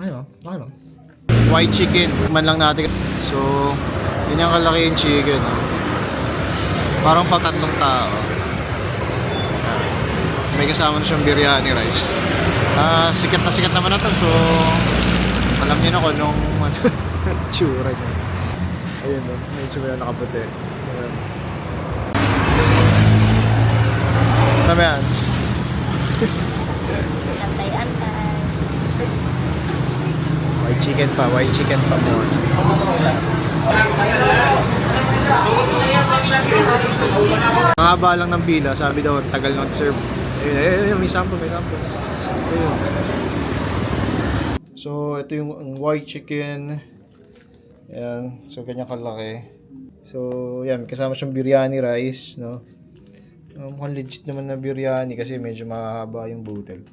Ayun, okay lang. White chicken, man lang natin. So, ganyan kalaki yung chicken. Parang pang tatlong tao. May kasama na siyang biryani rice. Sikat na sikat naman na to. So, alam niyo na kung nung tsura niya. Ayun no, may tsura na nakaputi. Ayun. Ano ba yan? Antay-antay. White chicken pa more. Ang haba lang ng pila, sabi daw tagal nag-serve. Ayun, may sample. Ayun. So, ito yung ang white chicken. Ayan, so ganyan kalaki. So, yan, kasama siyang biryani rice, no? Mukhang legit naman na biryani kasi medyo mahaba yung butel.